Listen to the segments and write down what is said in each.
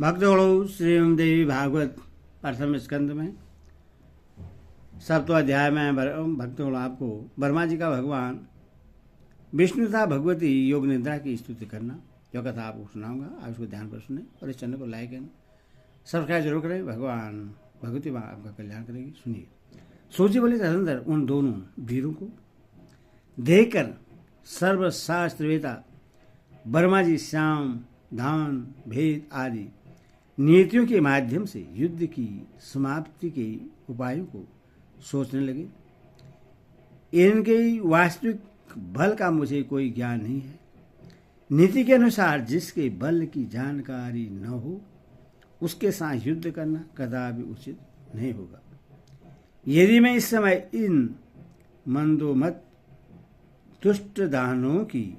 भक्तगणों, श्रीमद्देवी भागवत प्रथम स्कंद में सप्तम अध्याय में भक्तगणों आपको वर्मा जी का भगवान विष्णु तथा भगवती योग निद्रा की स्तुति करना जो कथा आपको सुनाऊंगा। आप उसको ध्यान पर सुने और इस चैनल को लाइक करें, सब्सक्राइब जरूर करें। भगवान भगवती माँ आपका कल्याण करेगी। सुनिए। सोची बोले तदंतर उन दोनों वीरों को देखकर सर्वशास्त्रवेता वर्मा जी श्याम धान भेद आदि नीतियों के माध्यम से युद्ध की समाप्ति के उपायों को सोचने लगे। इनके वास्तविक बल का मुझे कोई ज्ञान नहीं है। नीति के अनुसार जिसके बल की जानकारी न हो उसके साथ युद्ध करना कदापि उचित नहीं होगा। यदि मैं इस समय इन मंदोमत दुष्ट दानों की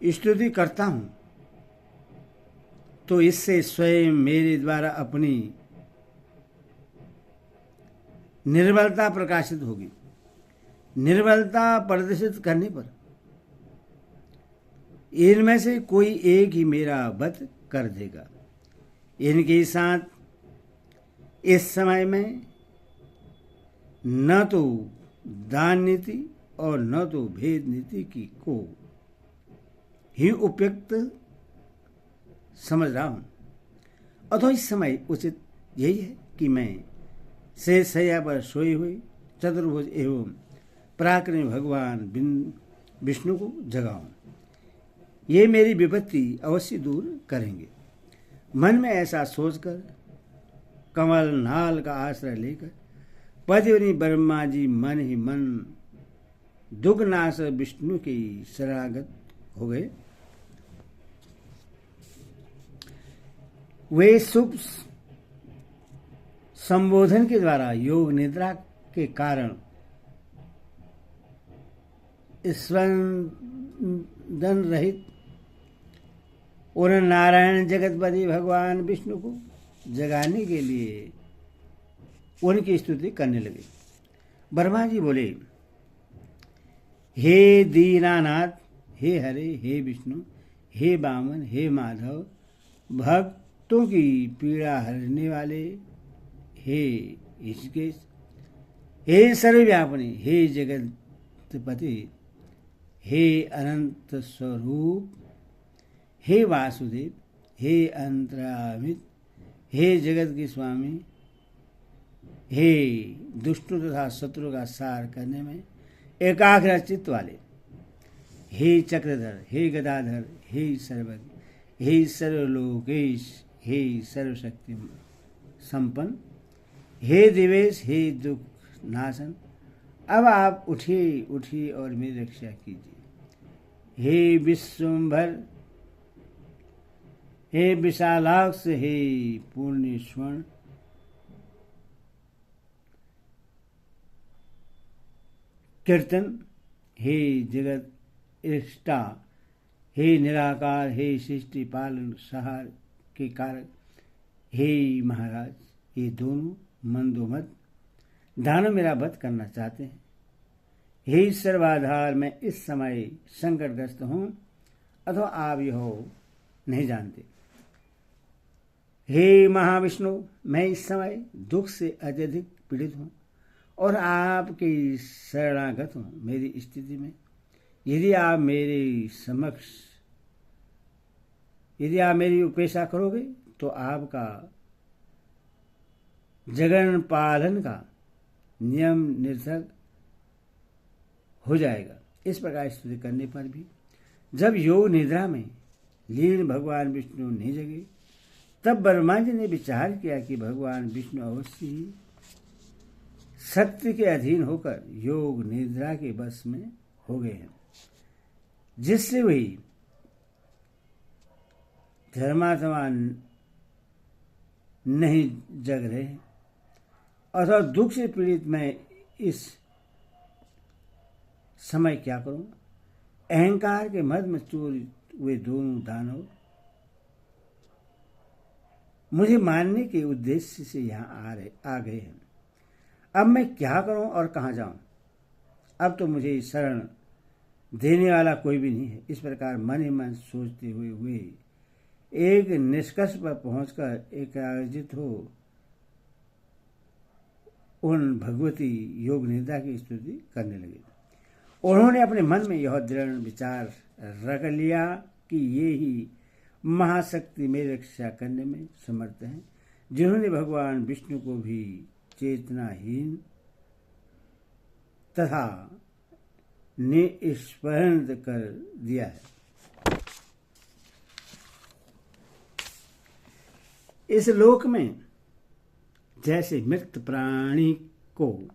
स्तुति करता हूं तो इससे स्वयं मेरे द्वारा अपनी निर्बलता प्रकाशित होगी। निर्बलता प्रदर्शित करने पर इनमें से कोई एक ही मेरा वध कर देगा। इनके साथ इस समय में न तो दान नीति और न तो भेद नीति की को ही उपयुक्त समझ रहा हूं। अतः इस समय उचित यही है कि मैं शेष शैया पर सोए हुए चतुर्भुज एवं पराक्रमी भगवान विष्णु को जगाऊं। ये मेरी विपत्ति अवश्य दूर करेंगे। मन में ऐसा सोचकर कमल नाल का आश्रय लेकर पतिवनी ब्रह्मा जी मन ही मन दुखनाश विष्णु की शरणागत हो गए। वे शुभ संबोधन के द्वारा योग निद्रा के कारण स्पंदन रहित और नारायण जगतपति भगवान विष्णु को जगाने के लिए उनकी स्तुति करने लगे। ब्रह्मा जी बोले, हे दीनानाथ, हे हरे, हे विष्णु, हे वामन, हे माधव, भक्तों की पीड़ा हरने वाले, हे ऋषिकेश, हे सर्वव्यापनी, हे जगतपति, हे अनंत स्वरूप, हे वासुदेव, हे अंतरामित, हे जगत के स्वामी, हे दुष्टों तथा शत्रु का सार करने में एकाग्र चित्त वाले, हे चक्रधर, हे गदाधर, हे सर्वज्ञ, हे सर्वलोकेश, हे सर्वशक्ति संपन्न, हे दिवेश, हे दुख नाशन, अब आप उठिए और मेरी रक्षा कीजिए। हे विश्वंभर, हे विशालाक्ष, हे पूर्ण स्वर्ण, कीर्तन, हे जगत इष्टा, हे निराकार, हे सृष्टि पालन सहार के कारक, हे महाराज, ये दोनों मंदोमत दानव मेरा वध करना चाहते हैं। हे सर्वाधार, मैं इस समय संकटग्रस्त हूं अथवा आप यह नहीं जानते। हे महाविष्णु, मैं इस समय दुख से अत्यधिक पीड़ित हूं और आपकी शरणागत हूं। मेरी स्थिति में यदि आप मेरी उपेक्षा करोगे तो आपका जगन पालन का नियम निरर्थक हो जाएगा। इस प्रकार स्तुति करने पर भी जब योग निद्रा में लीन भगवान विष्णु नहीं जगे तब ब्रह्मा जी ने विचार किया कि भगवान विष्णु अवश्य ही सत्य के अधीन होकर योग निद्रा के वश में हो गए हैं, जिससे वही धर्मात्मा नहीं जग रहे हैं। अथवा दुख से पीड़ित मैं इस समय क्या करूं? अहंकार के मद में चूर हुए दोनों दानव मुझे मारने के उद्देश्य से यहाँ आ गए हैं। अब मैं क्या करूं और कहाँ जाऊं? अब तो मुझे शरण देने वाला कोई भी नहीं है। इस प्रकार मन ही मन सोचते हुए एक निष्कर्ष पर पहुंचकर एकाग्रचित हो उन भगवती योग निद्रा की स्तुति करने लगे। उन्होंने अपने मन में यह दृढ़ विचार रख लिया कि ये ही महाशक्ति मेरी रक्षा करने में समर्थ हैं, जिन्होंने भगवान विष्णु को भी चेतनाहीन तथा निष्पन्द कर दिया है। इस लोक में जैसे मृत प्राणी को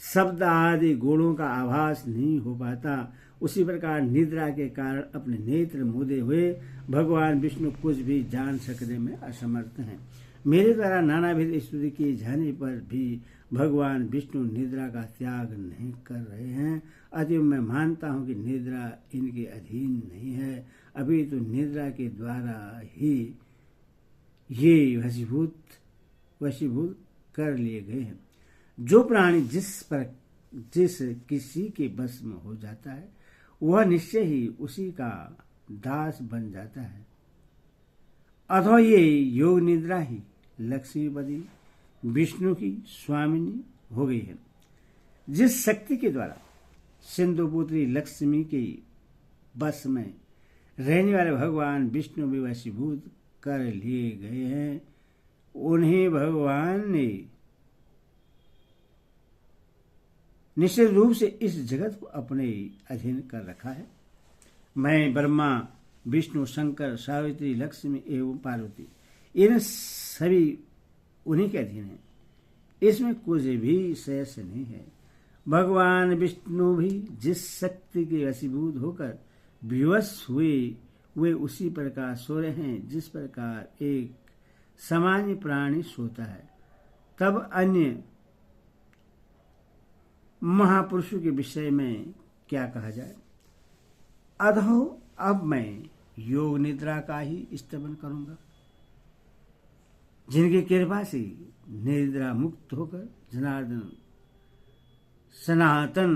शब्द आदि गुणों का आभास नहीं हो पाता, उसी प्रकार निद्रा के कारण अपने नेत्र मूंदे हुए भगवान विष्णु कुछ भी जान सकने में असमर्थ हैं। मेरे द्वारा नानाविध स्तुति किए जाने पर भी भगवान विष्णु निद्रा का त्याग नहीं कर रहे हैं। अतः मैं मानता हूं कि निद्रा इनके अधीन नहीं है, अभी तो निद्रा के द्वारा ही ये वशीभूत कर लिए गए हैं। जो प्राणी जिस किसी के बस में हो जाता है, वह निश्चय ही उसी का दास बन जाता है। अथवा ये योग निद्रा ही लक्ष्मीपति विष्णु की स्वामिनी हो गई है। जिस शक्ति के द्वारा सिंधुपुत्री लक्ष्मी के बस में रहने वाले भगवान विष्णु भी वशीभूत कर लिए गए हैं, उन्हें भगवान ने निश्चित रूप से इस जगत को अपने अधीन कर रखा है। मैं ब्रह्मा विष्णु शंकर सावित्री लक्ष्मी एवं पार्वती इन सभी उन्हीं के अधीन हैं, इसमें कुछ भी शेष नहीं है। भगवान विष्णु भी जिस शक्ति के वशीभूत होकर विवश हुए, वे उसी प्रकार सो रहे हैं जिस प्रकार एक सामान्य प्राणी सोता है। तब अन्य महापुरुषों के विषय में क्या कहा जाए। अधो अब मैं योग निद्रा का ही स्तवन करूंगा, जिनकी कृपा से निद्रा मुक्त होकर जनार्दन सनातन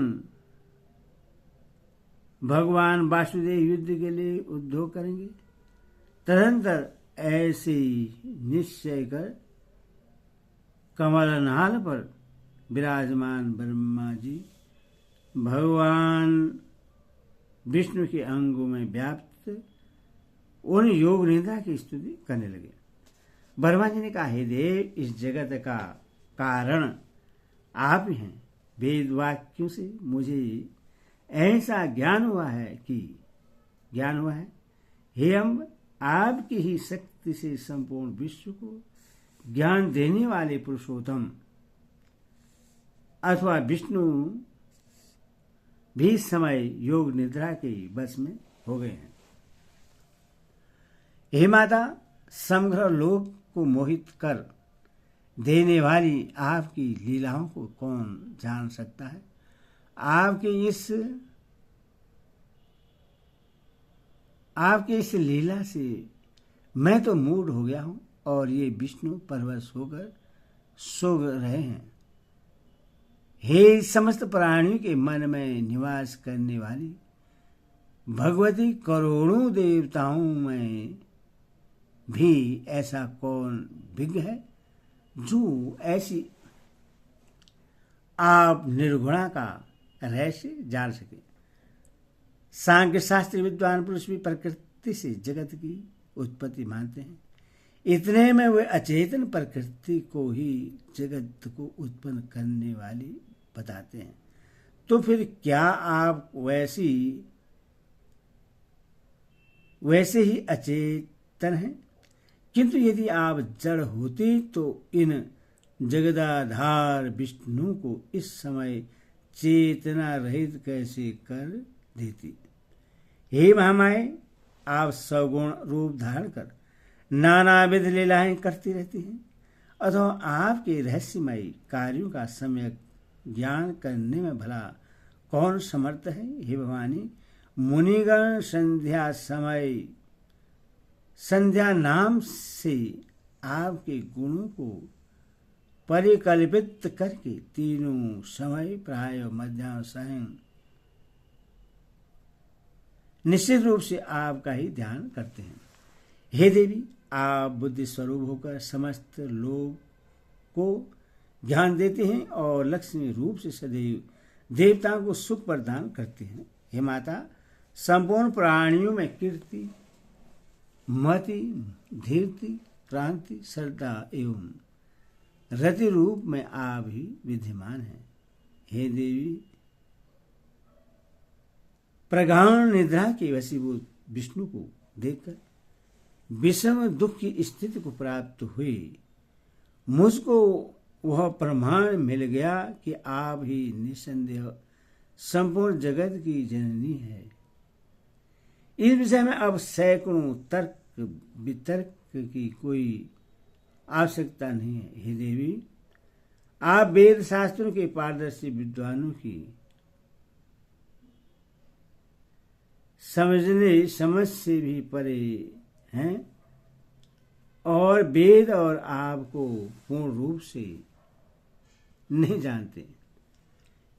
भगवान वासुदेव युद्ध के लिए उद्योग करेंगे। तदंतर ऐसे निश्चय कर कमलनाल पर विराजमान ब्रह्मा जी भगवान विष्णु के अंगों में व्याप्त उन योग निद्रा की स्तुति करने लगे। ब्रह्मा जी ने कहा, हे देव, इस जगत का कारण आप ही हैं। वेद वाक्यों से मुझे ऐसा ज्ञान हुआ है हे अम्ब, आपकी ही शक्ति से संपूर्ण विश्व को ज्ञान देने वाले पुरुषोत्तम अथवा विष्णु भी समय योग निद्रा के बस में हो गए हैं। हे माता, समग्र लोक को मोहित कर देने वाली आपकी लीलाओं को कौन जान सकता है। आपकी इस लीला से मैं तो मूड हो गया हूं और ये विष्णु परवश होकर सो रहे हैं। हे समस्त प्राणियों के मन में निवास करने वाली भगवती, करोड़ों देवताओं में भी ऐसा कौन विज्ञ है जो ऐसी आप निर्गुणा का रहस्य जान सके। सांख्य शास्त्री विद्वान पुरुष भी प्रकृति से जगत की उत्पत्ति मानते हैं। इतने में वे अचेतन प्रकृति को ही जगत को उत्पन्न करने वाली बताते हैं। तो फिर क्या आप वैसे ही अचेतन हैं? किंतु यदि आप जड़ होते तो इन जगदाधार विष्णु को इस समय चेतना रहित कैसे कर देती। हे महामाए, आप सगुण रूप धारण कर नानाविध लीलाएं करती रहती हैं, अथवा आपके रहस्यमय कार्यों का सम्यक ज्ञान करने में भला कौन समर्थ है। हे भवानी, मुनिगण संध्या नाम से आपके गुणों को परिकल्पित करके तीनों समय प्राय मध्याह्न सायं निश्चित रूप से आपका ही ध्यान करते हैं। हे देवी, आप बुद्धि स्वरूप होकर समस्त लोग को ज्ञान देते हैं और लक्ष्मी रूप से सदैव देवताओं को सुख प्रदान करते हैं। हे माता, संपूर्ण प्राणियों में कीर्ति, मति, धीरति, क्रांति, श्रद्धा एवं रति रूप में आप ही विद्यमान हैं। हे देवी, प्रगाढ़ निद्रा के वशीभूत विष्णु को देखकर विषम दुख की स्थिति को प्राप्त हुई मुझको वह प्रमाण मिल गया कि आप ही निसंदेह संपूर्ण जगत की जननी है। इस विषय में अब सैकड़ों तर्क वितर्क की कोई आवश्यकता नहीं है। हे देवी, आप वेद शास्त्रों के पारदर्शी विद्वानों की समझ से भी परे हैं और वेद और आपको पूर्ण रूप से नहीं जानते,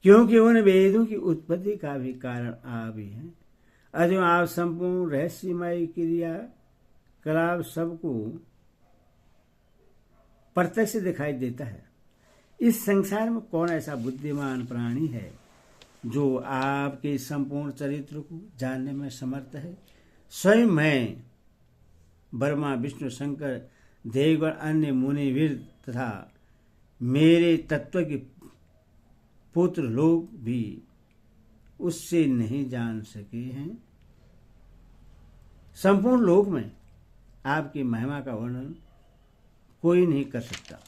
क्योंकि उन वेदों की उत्पत्ति का भी कारण आप ही हैं। अतः आप संपूर्ण रहस्यमय क्रिया कलाप सबको प्रत्यक्ष दिखाई देता है। इस संसार में कौन ऐसा बुद्धिमान प्राणी है जो आपके संपूर्ण चरित्र को जानने में समर्थ है? स्वयं मैं, ब्रह्मा, विष्णु, शंकर, देवगण, अन्य मुनिवीर तथा मेरे तत्व के पुत्र लोग भी उससे नहीं जान सके हैं। संपूर्ण लोक में आपकी महिमा का वर्णन कोई नहीं कर सकता।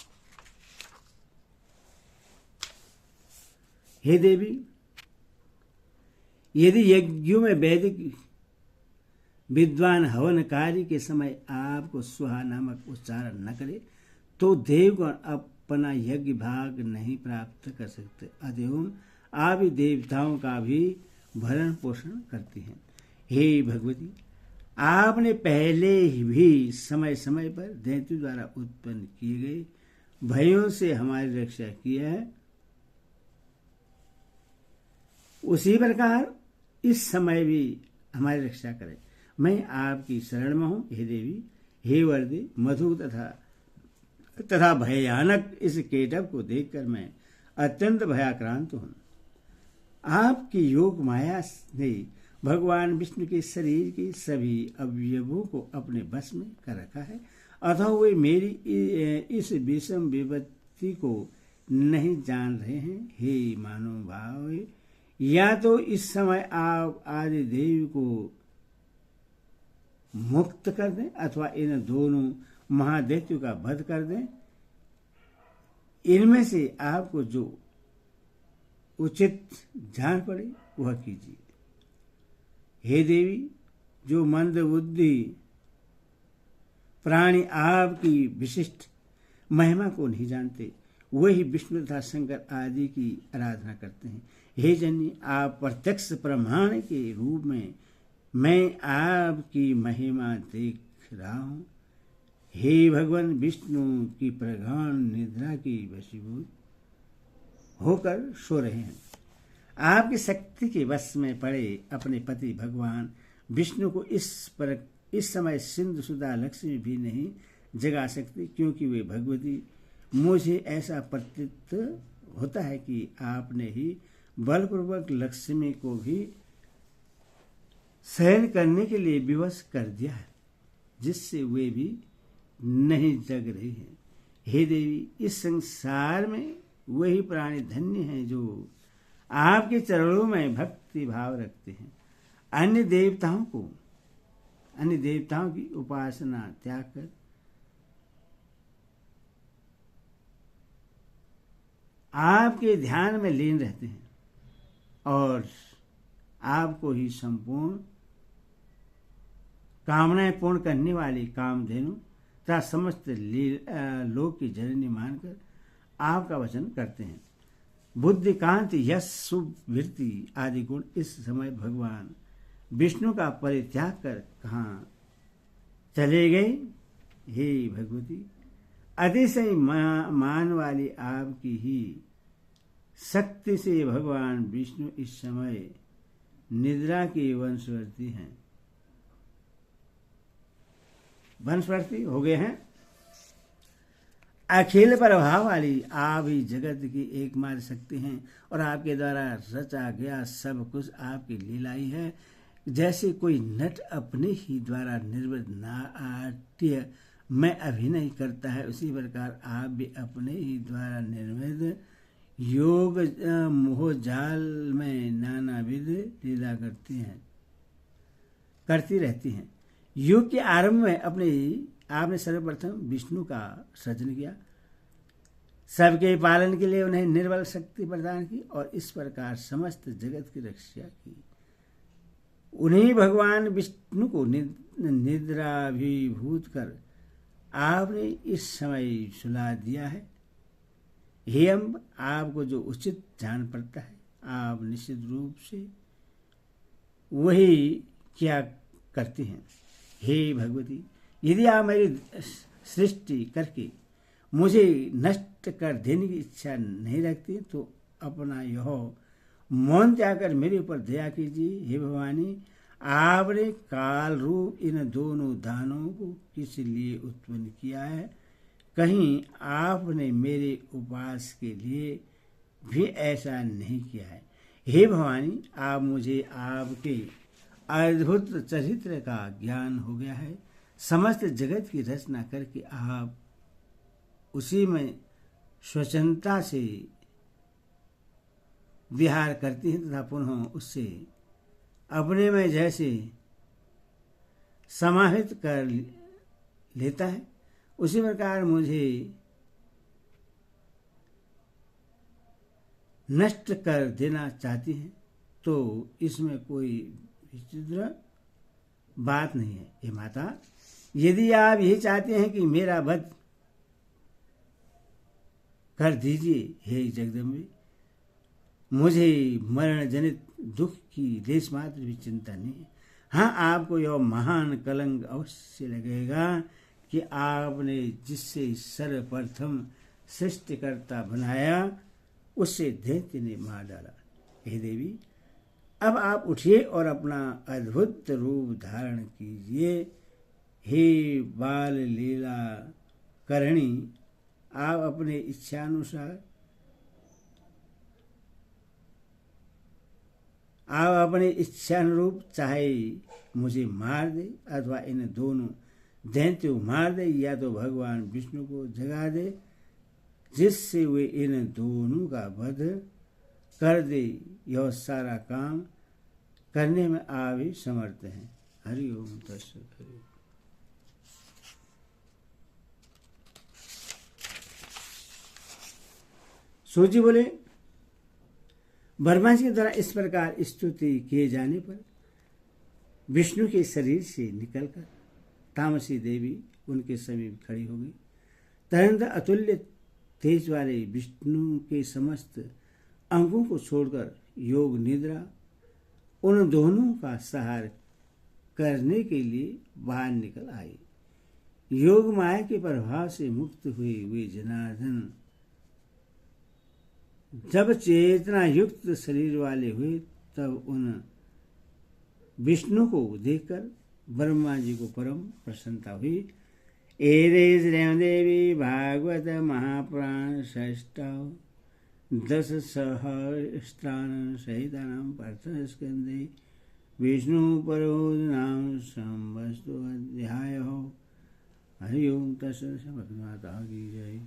हे देवी, यदि यज्ञों में वैदिक विद्वान हवन कार्य के समय आपको स्वाहा नामक उच्चारण न करे तो देवगण अपना यज्ञ भाग नहीं प्राप्त कर सकते। अतएव आप ही देवताओं का भी भरण पोषण करती हैं। हे भगवती, आपने पहले भी समय समय पर दैत्यों द्वारा उत्पन्न किए गए भयों से हमारी रक्षा की है। उसी प्रकार इस समय भी हमारी रक्षा करें। मैं आपकी शरण में हूं। हे देवी, हे वरदे, मधु तथा भयानक इस केटव को देखकर मैं अत्यंत भयाक्रांत हूं। आपकी योग माया ने भगवान विष्णु के शरीर के सभी अवयवों को अपने बस में कर रखा है, अतः वे मेरी इस विषम विपत्ति को नहीं जान रहे हैं। हे मानव भाव, या तो इस समय आप आदि देव को मुक्त कर दें अथवा इन दोनों महादैत्यों का वध कर दें। इनमें से आपको जो उचित जान पड़े वह कीजिए। हे देवी, जो मंद बुद्धि प्राणी आपकी विशिष्ट महिमा को नहीं जानते, वही विष्णु तथा शंकर आदि की आराधना करते हैं। हे जननी, आप प्रत्यक्ष प्रमाण के रूप में मैं आपकी महिमा देख रहा हूं। हे भगवान विष्णु की प्रगाढ़ निद्रा की वशीभूत होकर सो रहे हैं। आपकी शक्ति के वश में पड़े अपने पति भगवान विष्णु को इस समय सिंधु सुधा लक्ष्मी भी नहीं जगा सकती, क्योंकि वे भगवती, मुझे ऐसा प्रतीत होता है कि आपने ही बलपूर्वक लक्ष्मी को भी शयन करने के लिए विवश कर दिया है, जिससे वे भी नहीं जग रही हैं। हे देवी, इस संसार में वही प्राणी धन्य हैं जो आपके चरणों में भक्ति भाव रखते हैं। अन्य देवताओं की उपासना त्याग कर आपके ध्यान में लीन रहते हैं और आपको ही संपूर्ण कामनाएं पूर्ण करने वाली कामधेनु तथा समस्त लोक की जननी मानकर आपका वचन करते हैं। बुद्धि, कांति, यश, शुभ वृत्ति आदि गुण इस समय भगवान विष्णु का परित्याग कर कहाँ चले गए? हे भगवती, अतिशय मान वाली आपकी ही शक्ति से भगवान विष्णु इस समय निद्रा के वंशवर्ती हैं। वंशवर्ती हो गए हैं। अखिल प्रभाव वाली आप ही जगत की एकमात्र शक्ति हैं और आपके द्वारा रचा गया सब कुछ आपकी लीला ही है। जैसे कोई नट अपने ही द्वारा निर्मित नाट्य में अभिनय करता है, उसी प्रकार आप भी अपने ही द्वारा निर्मित योग मोह जाल में नानाविध लीला करती रहती हैं। युग के आरंभ में आपने सर्वप्रथम विष्णु का सृजन किया, सबके पालन के लिए उन्हें निर्बल शक्ति प्रदान की और इस प्रकार समस्त जगत की रक्षा की। उन्हीं भगवान विष्णु को निद्राभिभूत कर आपने इस समय सुला दिया है। हे अम्ब, आपको जो उचित जान पड़ता है आप निश्चित रूप से वही क्या करती हैं। हे भगवती, यदि आप मेरी सृष्टि करके मुझे नष्ट कर देने की इच्छा नहीं रखती तो अपना यह मौन त्याग कर मेरे ऊपर दया कीजिए। हे भवानी, आपने काल रूप इन दोनों दानों को किस लिए उत्पन्न किया है? कहीं आपने मेरे उपास के लिए भी ऐसा नहीं किया है। हे भवानी, आप मुझे आपके अद्भुत चरित्र का ज्ञान हो गया है। समस्त जगत की रचना करके आप उसी में स्वच्छंदता से विहार करती हैं तथा पुनः उससे अपने में जैसे समाहित कर लेता है, उसी प्रकार मुझे नष्ट कर देना चाहती हैं तो इसमें कोई विचित्र बात नहीं है। हे माता, यदि आप यही चाहते हैं कि मेरा वध कर दीजिए, हे जगदम्बे, मुझे मरण जनित दुख की लेश मात्र भी चिंता नहीं है। हाँ, आपको यह महान कलंक अवश्य लगेगा कि आपने जिससे सर्वप्रथम सृष्टिकर्ता बनाया उससे दैत्य ने मार डाला। हे देवी, अब आप उठिए और अपना अद्भुत रूप धारण कीजिए। हे बाल लीला करणी, आप अपने इच्छानुसार आप अपने इच्छानुरूप चाहे मुझे मार दे अथवा इन दोनों दैत्यों मार दे या तो भगवान विष्णु को जगा दे जिससे वे इन दोनों का वध कर दे। यह सारा काम करने में आप ही समर्थ हैं। हरि ओम तत्सत। हरि ओम। सूजी बोले, ब्रह्मा जी के द्वारा इस प्रकार स्तुति किए जाने पर विष्णु के शरीर से निकलकर तामसी देवी उनके समीप खड़ी हो गई। तदनंतर अतुल्य तेज वाले विष्णु के समस्त अंगों को छोड़कर योग निद्रा उन दोनों का सहार करने के लिए बाहर निकल आए। योग माया के प्रभाव से मुक्त हुए वे जनार्दन जब चेतना युक्त शरीर वाले हुए तब उन विष्णु को देखकर ब्रह्मा जी को परम प्रसन्नता हुई। एरे श्रेम देवी भागवत महापुराण षष्ठाव 10 सहस्त्रान सहितानां प्रथम स्कंदे विष्णु परोध नाम संवस्तु अध्याय। हरि ओम तत्सत। भगवन्माता की जय।